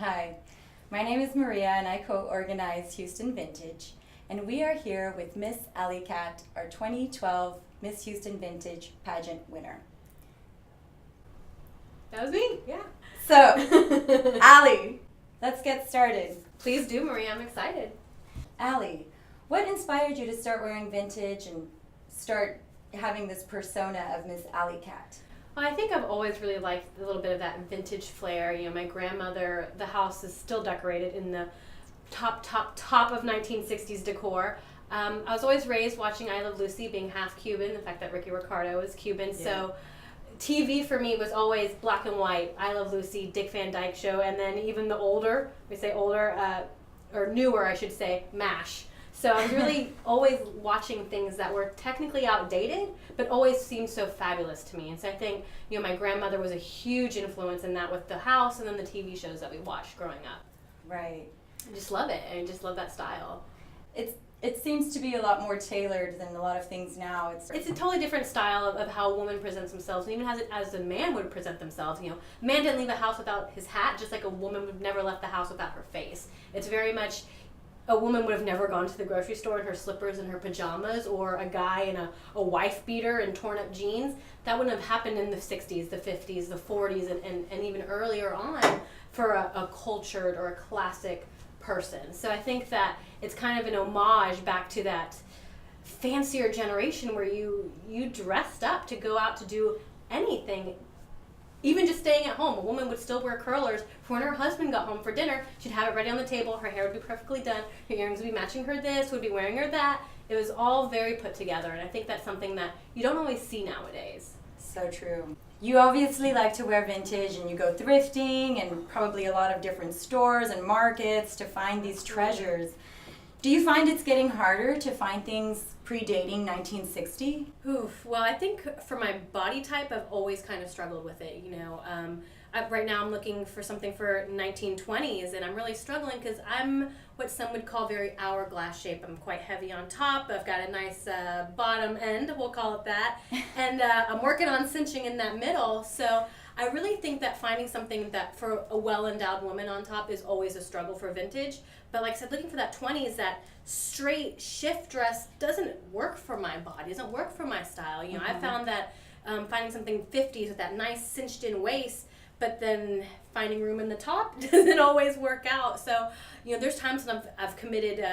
Hi, my name is Maria and I co-organize Houston Vintage, and we are here with Miss Alley Cat, our 2012 Miss Houston Vintage pageant winner. That was me, yeah. So, Alley, let's get started. Please do, Maria, I'm excited. Alley, what inspired you to start wearing vintage and start having this persona of Miss Alley Cat? Well, I think I've always really liked a little bit of that vintage flair. You know, my grandmother, the house is still decorated in the top of 1960s decor. I was always raised watching I Love Lucy, being half Cuban, the fact that Ricky Ricardo is Cuban. Yeah. So TV for me was always black and white, I Love Lucy, Dick Van Dyke Show, and then even the older, or newer I should say, MASH. So I was really always watching things that were technically outdated, but always seemed so fabulous to me. And so I think, you know, my grandmother was a huge influence in that with the house and then the TV shows that we watched growing up. Right. I just love it. I just love that style. It seems to be a lot more tailored than a lot of things now. It's a totally different style of how a woman presents themselves, and even as a man would present themselves. You know, a man didn't leave the house without his hat, just like a woman would never left the house without her face. It's very much, a woman would have never gone to the grocery store in her slippers and her pajamas, or a guy in a wife beater and torn up jeans. That wouldn't have happened in the 60s, the 50s, the 40s, and even earlier on for a cultured or a classic person. So I think that it's kind of an homage back to that fancier generation where you dressed up to go out to do anything. Even just staying at home, a woman would still wear curlers for when her husband got home for dinner. She'd have it ready on the table, her hair would be perfectly done, her earrings would be matching her this, would be wearing her that. It was all very put together, and I think that's something that you don't always see nowadays. So true. You obviously like to wear vintage, and you go thrifting and probably a lot of different stores and markets to find these treasures. Do you find it's getting harder to find things predating 1960? Oof. Well, I think for my body type, I've always kind of struggled with it. You know, right now I'm looking for something for 1920s, and I'm really struggling because I'm what some would call very hourglass shape. I'm quite heavy on top. I've got a nice bottom end, we'll call it that, and I'm working on cinching in that middle. So I really think that finding something that for a well-endowed woman on top is always a struggle for vintage. But like I said, looking for that 20s, that straight shift dress doesn't work for my body, doesn't work for my style. You know, I found that finding something 50s with that nice cinched-in waist, but then finding room in the top doesn't always work out. So, you know, there's times when I've committed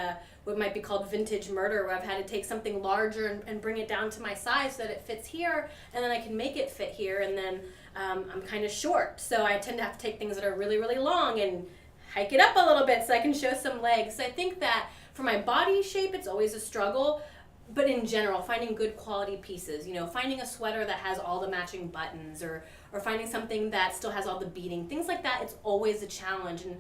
what might be called vintage murder, where I've had to take something larger and bring it down to my size so that it fits here, and then I can make it fit here, and then I'm kind of short, so I tend to have to take things that are really, really long and hike it up a little bit so I can show some legs. So I think that for my body shape, it's always a struggle. But in general, finding good quality pieces, you know, finding a sweater that has all the matching buttons, or finding something that still has all the beading, things like that, it's always a challenge. And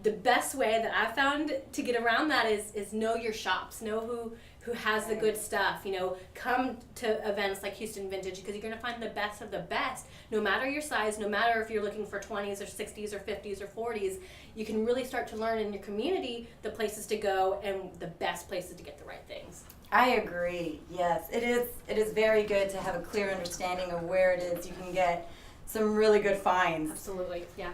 the best way that I've found to get around that is know your shops, know who has the good stuff. You know, come to events like Houston Vintage, because you're going to find the best of the best, no matter your size, no matter if you're looking for 20s or 60s or 50s or 40s. You can really start to learn in your community the places to go and the best places to get the right things. I agree. Yes, it is very good to have a clear understanding of where it is you can get some really good finds. Absolutely, yeah.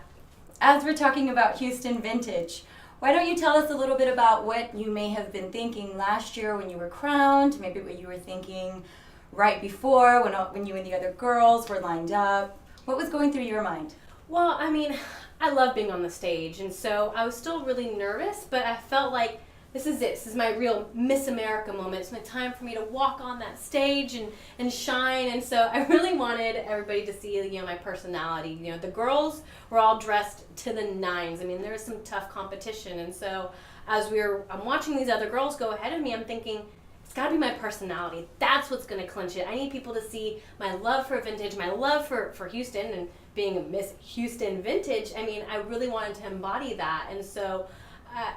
As we're talking about Houston Vintage, why don't you tell us a little bit about what you may have been thinking last year when you were crowned, maybe what you were thinking right before when you and the other girls were lined up. What was going through your mind? Well, I mean, I love being on the stage, and so I was still really nervous, but I felt like this is it. This is my real Miss America moment. It's my time for me to walk on that stage and shine. And so I really wanted everybody to see, you know, my personality. You know, the girls were all dressed to the nines. I mean, there was some tough competition. And so as I'm watching these other girls go ahead of me, I'm thinking, it's got to be my personality. That's what's going to clinch it. I need people to see my love for vintage, my love for Houston, and being a Miss Houston Vintage. I mean, I really wanted to embody that. And so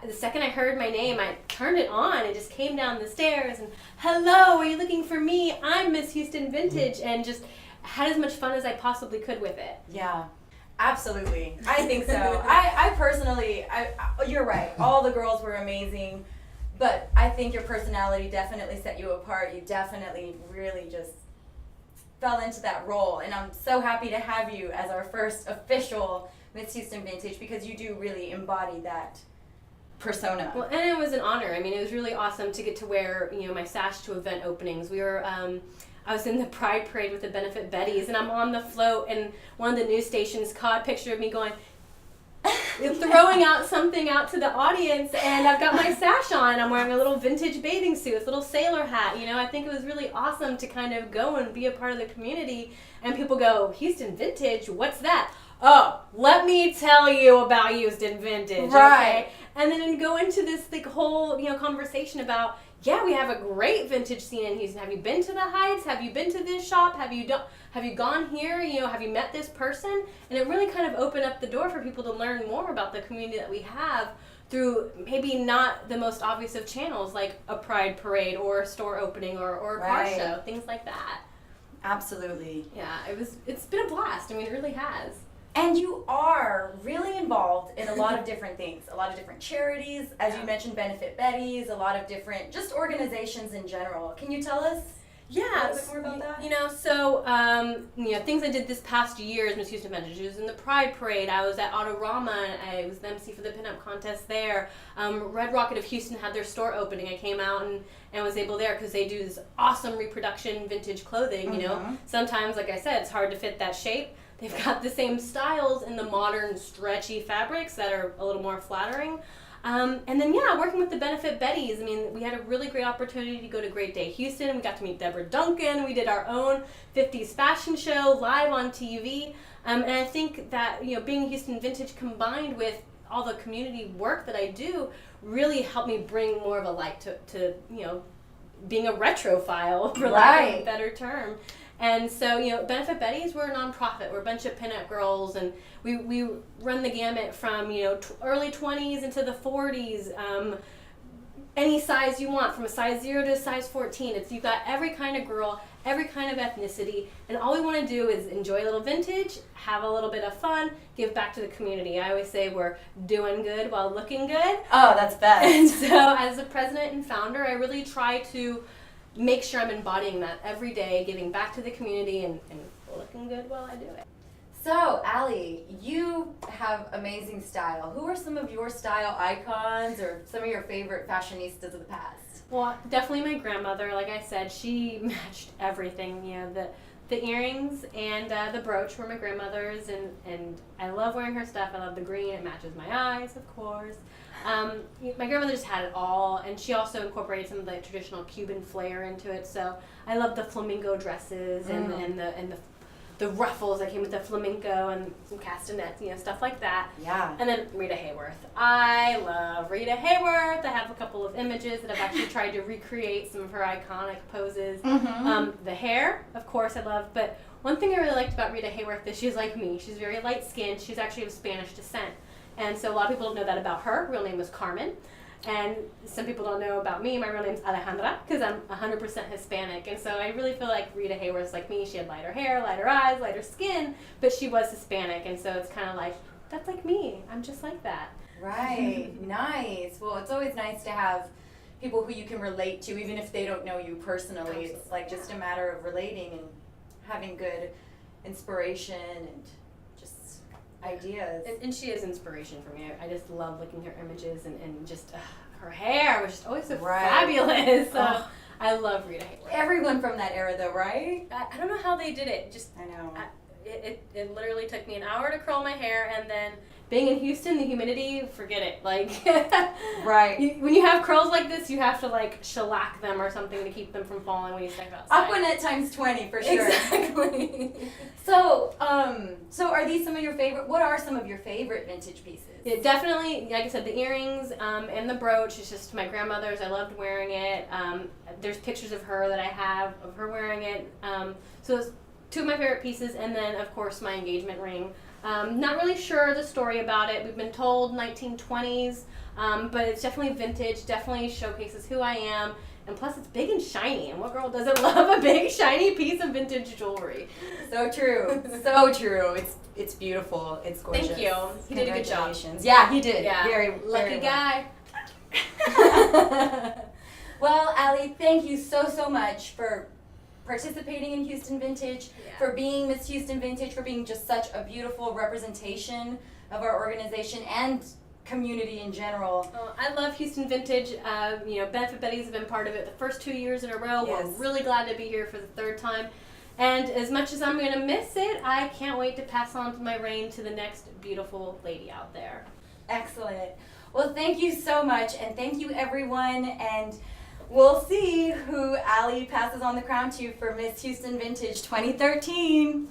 the second I heard my name, I turned it on and just came down the stairs and, hello, are you looking for me? I'm Miss Houston Vintage, and just had as much fun as I possibly could with it. Yeah, absolutely. I think so. I personally, you're right. All the girls were amazing, but I think your personality definitely set you apart. You definitely really just fell into that role, and I'm so happy to have you as our first official Miss Houston Vintage, because you do really embody that persona. Well, and it was an honor. I mean, it was really awesome to get to wear, my sash to event openings. We were, I was in the Pride Parade with the Benefit Betties, and I'm on the float, and one of the news stations caught a picture of me going, throwing out something out to the audience, and I've got my sash on. I'm wearing a little vintage bathing suit, this little sailor hat. I think it was really awesome to kind of go and be a part of the community, and people go, Houston Vintage, what's that? Oh, let me tell you about Houston Vintage, right? Okay? And then go into this whole conversation about, we have a great vintage scene in Houston. Have you been to the Heights? Have you been to this shop? Have you gone here? Have you met this person? And it really kind of opened up the door for people to learn more about the community that we have through maybe not the most obvious of channels, like a Pride Parade or a store opening or a car show, things like that. Absolutely. Yeah, it's been a blast. I mean, it really has. And you are really involved in a lot of different things, a lot of different charities, as you mentioned, Benefit Betties, a lot of different just organizations in general. Can you tell us a little bit more about that? So things I did this past year as Miss Houston Vintage. I was in the Pride Parade. I was at Autorama. I was the MC for the pinup contest there. Red Rocket of Houston had their store opening. I came out and was able there because they do this awesome reproduction vintage clothing. Sometimes, like I said, it's hard to fit that shape. They've got the same styles in the modern stretchy fabrics that are a little more flattering. And then, working with the Benefit Betties. I mean, we had a really great opportunity to go to Great Day Houston. We got to meet Deborah Duncan. We did our own 50s fashion show live on TV. And I think that, being Houston Vintage combined with all the community work that I do really helped me bring more of a light to being a retrophile, for lack of a better term. And so, Benefit Betties, we're a nonprofit. We're a bunch of pinup girls, and we run the gamut from, early 20s into the 40s, any size you want, from a size 0 to a size 14. You've got every kind of girl, every kind of ethnicity, and all we want to do is enjoy a little vintage, have a little bit of fun, give back to the community. I always say we're doing good while looking good. Oh, that's best. And so, as a president and founder, I really try to make sure I'm embodying that every day, giving back to the community and looking good while I do it. So, Allie, you have amazing style. Who are some of your style icons or some of your favorite fashionistas of the past? Well, definitely my grandmother. Like I said, she matched everything. The earrings and the brooch were my grandmother's, and I love wearing her stuff. I love the green. It matches my eyes, of course. My grandmother just had it all, and she also incorporated some of the traditional Cuban flair into it. So I love the flamingo dresses and the ruffles that came with the flamenco and some castanets, stuff like that. Yeah. And then Rita Hayworth. I love Rita Hayworth. I have a couple of images that I've actually tried to recreate some of her iconic poses. The hair, of course, I love. But one thing I really liked about Rita Hayworth is she's like me. She's very light-skinned. She's actually of Spanish descent. And so a lot of people don't know that about her. Her real name was Carmen. And some people don't know about me. My real name's Alejandra because I'm 100% Hispanic. And so I really feel like Rita Hayworth's like me. She had lighter hair, lighter eyes, lighter skin, but she was Hispanic. And so it's kind of like, that's like me. I'm just like that. Right. Nice. Well, it's always nice to have people who you can relate to, even if they don't know you personally. Absolutely. It's like just a matter of relating and having good inspiration and just ideas. And she is inspiration for me. I just love looking at her images and just her hair was just always so fabulous. So I love Rita Hayworth. Everyone from that era, though, right? I don't know how they did it. I know. It literally took me an hour to curl my hair, and then being in Houston, the humidity, forget it. Like, right. When you have curls like this, you have to like shellac them or something to keep them from falling when you step outside. Aquanet times 20 for sure. Exactly. So are these some of your favorite? What are some of your favorite vintage pieces? Yeah, definitely. Like I said, the earrings and the brooch. It's just my grandmother's. I loved wearing it. There's pictures of her that I have of her wearing it. So it's two of my favorite pieces, and then of course my engagement ring. Not really sure the story about it. We've been told 1920s, but it's definitely vintage. Definitely showcases who I am. And plus, it's big and shiny. And what girl doesn't love a big, shiny piece of vintage jewelry? So true. So true. It's beautiful. It's gorgeous. Thank you. He did a good job. Yeah, he did. Yeah. Very lucky guy. Well, Allie, thank you so much for participating in Houston Vintage, Yeah. for being Miss Houston Vintage, for being just such a beautiful representation of our organization and community in general. I love Houston Vintage. Benefit Betties have been part of it the first 2 years in a row. Yes. We're really glad to be here for the third time. And as much as I'm going to miss it, I can't wait to pass on my reign to the next beautiful lady out there. Excellent. Well, thank you so much, and thank you everyone, and we'll see who Allie passes on the crown to for Miss Houston Vintage 2013.